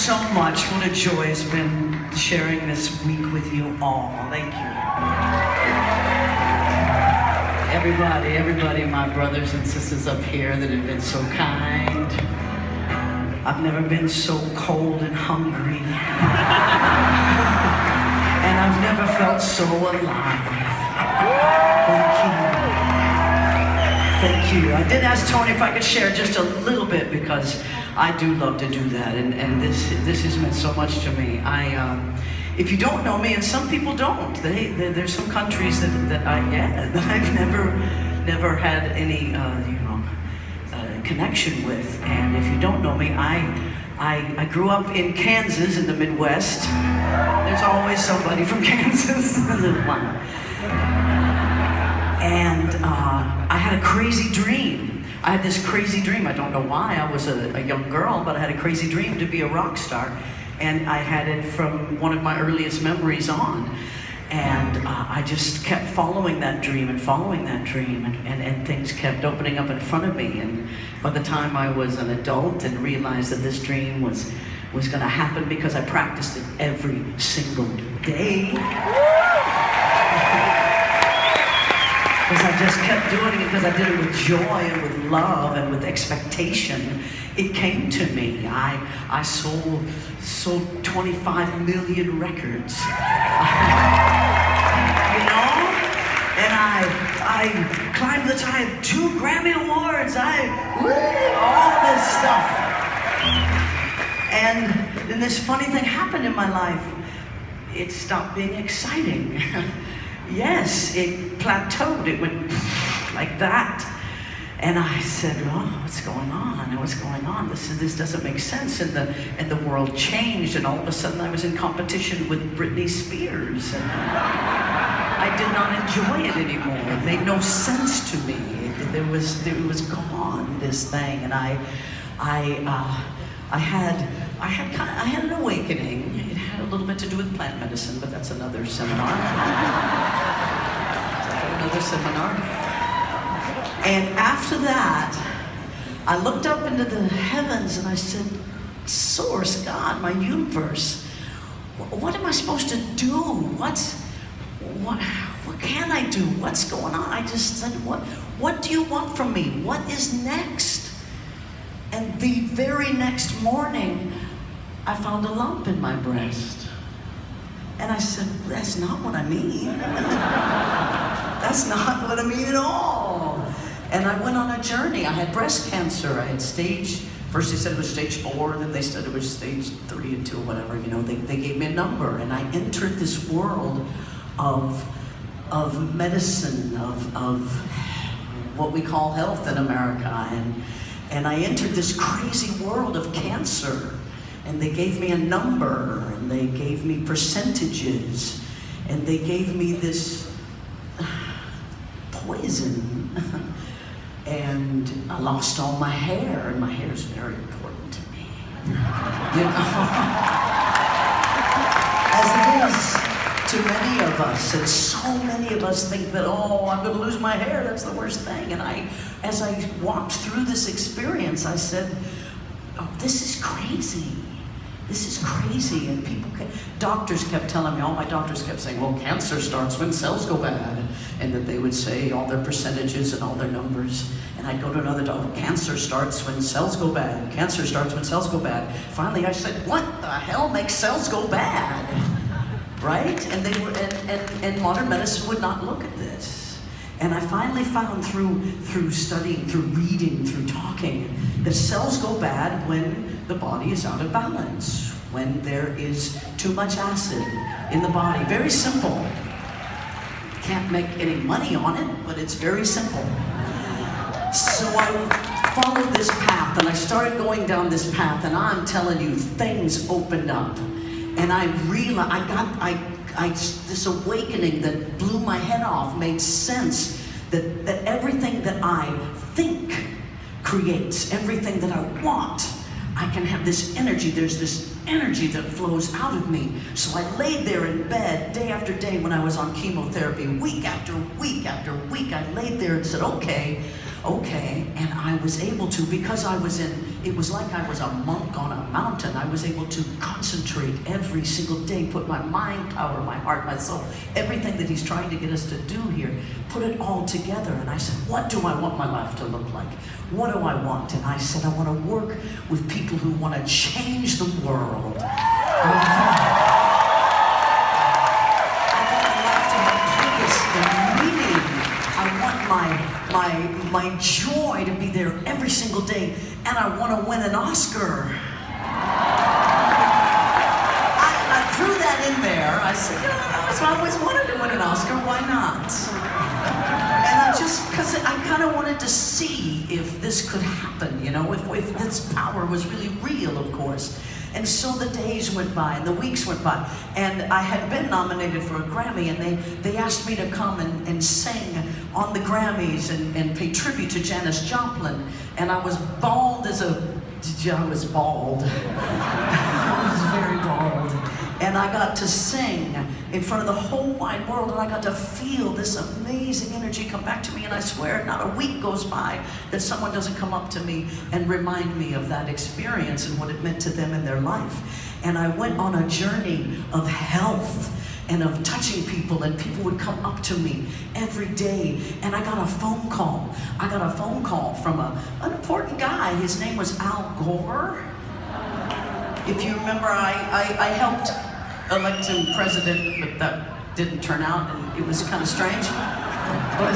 so much. What a joy it's been sharing this week with you all. Thank you. Everybody, my brothers and sisters up here that have been so kind. I've never been so cold and hungry. And I've never felt so alive. Thank you. I did ask Tony if I could share just a little bit because I do love to do that, and this has meant so much to me. If you don't know me, and some people don't, there's some countries that I've never had any connection with. And if you don't know me, I grew up in Kansas in the Midwest. There's always somebody from Kansas. And I had a crazy dream. I had this crazy dream. I don't know why. I was a young girl, but I had a crazy dream to be a rock star. And I had it from one of my earliest memories on. And I just kept following that dream and things kept opening up in front of me. And by the time I was an adult and realized that this dream was going to happen because I practiced it every single day. Because I just kept doing it because I did it with joy and with love and with expectation. It came to me. I sold 25 million records. And I climbed the top, 2 Grammy Awards, all this stuff. And then this funny thing happened in my life. It stopped being exciting. Yes, it plateaued. It went like that. And I said, oh, what's going on? What's going on? This doesn't make sense. And the world changed, and all of a sudden I was in competition with Britney Spears. And I did not enjoy it anymore. It made no sense to me. It was gone, this thing. And I had an awakening. It had a little bit to do with plant medicine, but that's another seminar. And after that, I looked up into the heavens and I said, Source, God, my universe, what am I supposed to do? What can I do? What's going on? I just said, what do you want from me? What is next? And the very next morning, I found a lump in my breast. And I said, that's not what I mean. That's not what I mean at all. And I went on a journey. I had breast cancer. I had first they said it was stage 4, then they said it was stage 3 and 2, whatever. They gave me a number. And I entered this world of medicine, of what we call health in America. And I entered this crazy world of cancer. And they gave me a number, and they gave me percentages, and they gave me this poison. And I lost all my hair, and my hair is very important to me. As it is to many of us, and so many of us think that, oh, I'm going to lose my hair, that's the worst thing. And as I walked through this experience, I said, oh, this is crazy. This is crazy. And doctors kept telling me, all my doctors kept saying, well, cancer starts when cells go bad. And that they would say all their percentages and all their numbers. And I'd go to another doctor, cancer starts when cells go bad. Cancer starts when cells go bad. Finally, I said, what the hell makes cells go bad? Right? And and modern medicine would not look at this. And I finally found through studying, through reading, through talking, that cells go bad when the body is out of balance, when there is too much acid in the body. Very simple. Can't make any money on it, but it's very simple. So I followed this path, and I started going down this path, and I'm telling you, things opened up. And I realized, I this awakening that blew my head off made sense that everything that I think creates, everything that I want, I can have this energy. There's this energy that flows out of me. So I laid there in bed day after day when I was on chemotherapy, week after week after week. I laid there and said, okay. And I was able to, because I was in it was like I was a monk on a mountain. I was able to concentrate every single day, put my mind power, my heart, my soul, everything that he's trying to get us to do here, put it all together. And I said, what do I want my life to look like? What do I want? And I said, I want to work with people who want to change the world. I want my life to have purpose and meaning. I want my joy to be there every single day, and I want to win an Oscar. I threw that in there. I said, I always wanted to win an Oscar. Why not? And because I kind of wanted to see if this could happen, if this power was really real, of course. And so the days went by and the weeks went by, and I had been nominated for a Grammy, and they asked me to come and sing on the Grammys and pay tribute to Janis Joplin. And I was bald I was bald. I was very bald. And I got to sing in front of the whole wide world, and I got to feel this amazing energy come back to me. And I swear, not a week goes by that someone doesn't come up to me and remind me of that experience and what it meant to them in their life. And I went on a journey of health and of touching people, and people would come up to me every day. And I got a phone call. I got a phone call from an important guy. His name was Al Gore. If you remember, I helped elect him president, but that didn't turn out, and it was kind of strange. But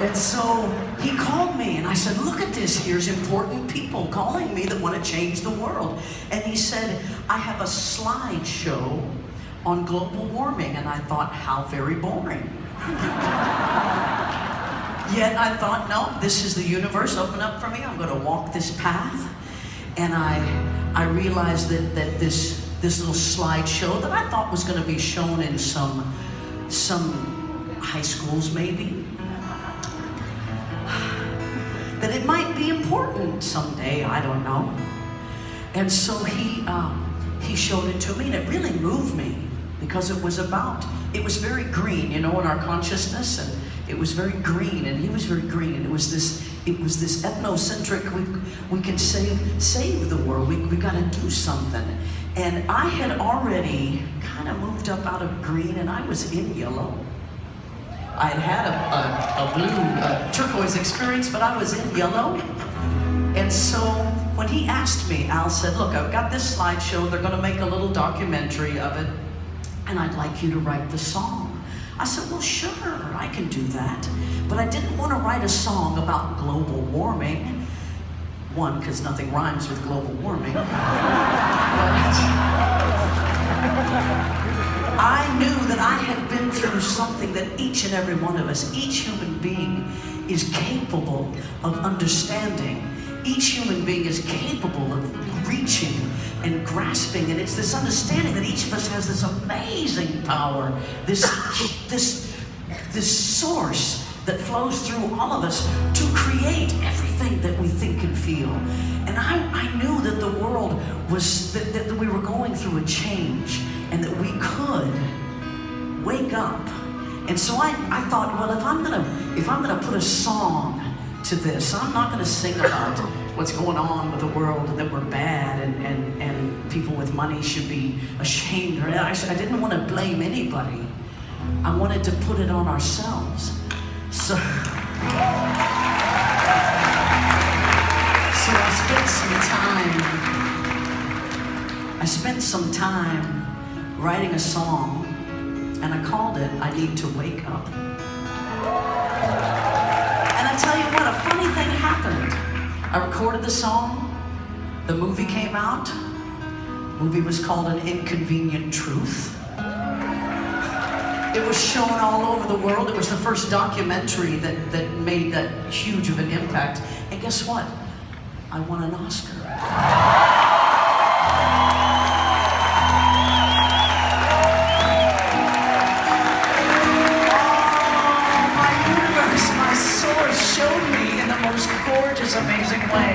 and so he called me, and I said, look at this, here's important people calling me that want to change the world. And he said, I have a slideshow on global warming. And I thought, how very boring. Yet I thought, no, this is the universe open up for me. I'm going to walk this path. And I realized that this little slideshow that I thought was going to be shown in some high schools maybe, that it might be important someday, I don't know. And so he showed it to me, and it really moved me, because it was very green, in our consciousness, and it was very green, and he was very green, and it was this ethnocentric, we can save the world, we gotta do something. And I had already kind of moved up out of green, and I was in yellow. I had a blue, turquoise experience, but I was in yellow. And so when he asked me, Al said, look, I've got this slideshow, they're gonna make a little documentary of it, and I'd like you to write the song. I said, well, sure, I can do that. But I didn't want to write a song about global warming. One, because nothing rhymes with global warming. But I knew that I had been through something that each and every one of us, each human being is capable of understanding. Each human being is capable of reaching and grasping, and it's this understanding that each of us has this amazing power, this source that flows through all of us to create everything that we think and feel. And I knew that the world was, that we were going through a change, and that we could wake up. And so I thought, well, if I'm gonna put a song to this, I'm not gonna sing about what's going on with the world and that we're bad and people with money should be ashamed. I didn't want to blame anybody. I wanted to put it on ourselves. So I spent some time writing a song, and I called it I Need to Wake Up. And I tell you what, a funny thing happened. I recorded the song, the movie came out. The movie was called An Inconvenient Truth. It was shown all over the world. It was the first documentary that made that huge of an impact. And guess what? I won an Oscar. Showed me in the most gorgeous, amazing way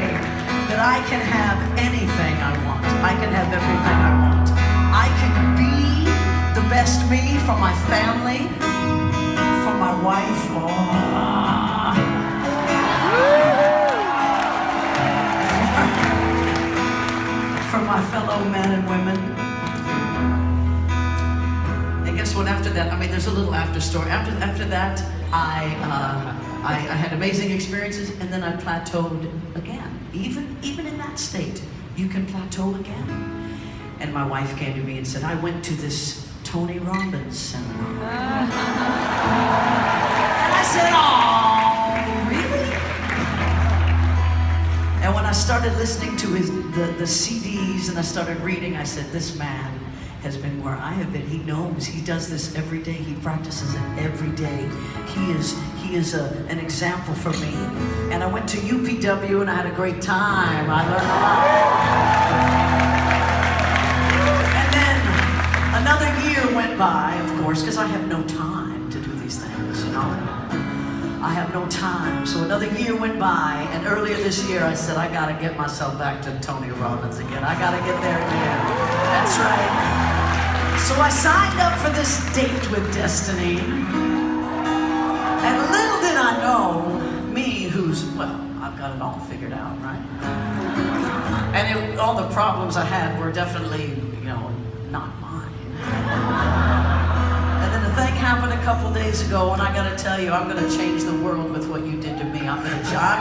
that I can have anything I want. I can have everything I want. I can be the best me for my family, for my wife. my fellow men and women. And guess what? After that, I mean, there's a little after story. After that, I had amazing experiences, and then I plateaued again. Even in that state, you can plateau again. And my wife came to me and said, I went to this Tony Robbins seminar. And I said, oh, really? And when I started listening to the CDs and I started reading, I said, this man has been where I have been. He knows. He does this every day. He practices it every day. He is an example for me. And I went to UPW and I had a great time. I learned a lot. And then another year went by, of course, because I have no time to do these things, you know. I have no time. So another year went by, and earlier this year I said, I gotta get myself back to Tony Robbins again. I gotta get there again. That's right. So I signed up for this date with destiny. And little did I know, me who's, well, I've got it all figured out, right? And all the problems I had were definitely, you know, not mine. And then the thing happened a couple days ago, and I gotta tell you, I'm gonna change the world with what you did to me. I'm gonna change the world.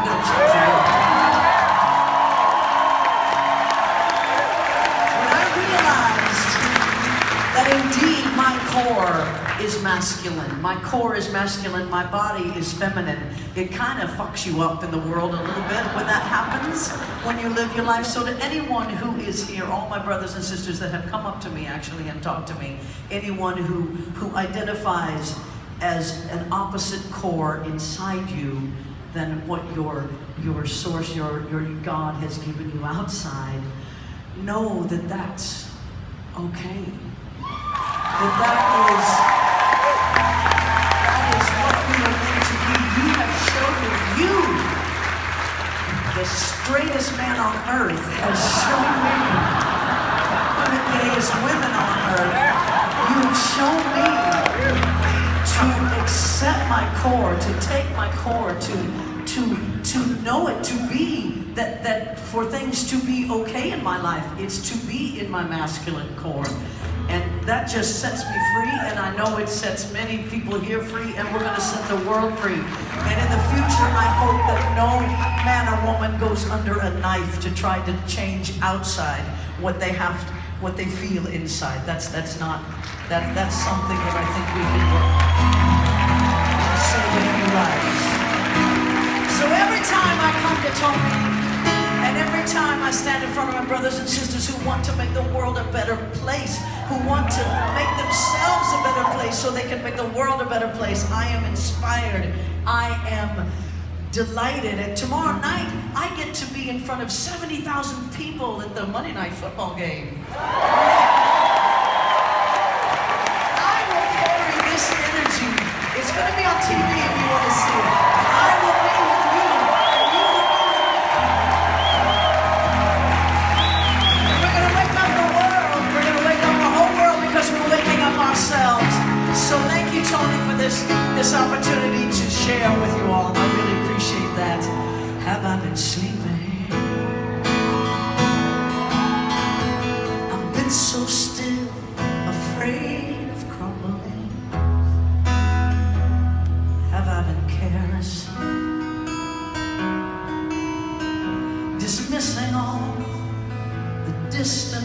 When I realized that indeed my core is masculine. My core is masculine, my body is feminine. It kind of fucks you up in the world a little bit when that happens, when you live your life. So to anyone who is here, all my brothers and sisters that have come up to me actually and talked to me, anyone who identifies as an opposite core inside you than what your source, your God has given you outside, know that that's okay. That is what we are meant to be. You have shown me, you, the straightest man on earth, has shown me, the gayest women on earth. You have shown me to accept my core, to take my core, to know it, to be, that for things to be okay in my life, it's to be in my masculine core. And that just sets me free, and I know it sets many people here free, and we're going to set the world free. And in the future, I hope that no man or woman goes under a knife to try to change outside what they feel inside. That's something that I think we can say with you guys. So every time I come to Tony, and every time I stand in front of my brothers and sisters who want to make the world a better place, who want to make themselves a better place so they can make the world a better place, I am inspired. I am delighted. And tomorrow night, I get to be in front of 70,000 people at the Monday night football game. I will carry this energy. It's going to be on TV if you want to see it. I will be with you. We're waking up ourselves. So thank you, Tony, for this opportunity to share with you all. I really appreciate that. Have I been sleeping? I've been so still, afraid of crumbling. Have I been careless? Dismissing all the distant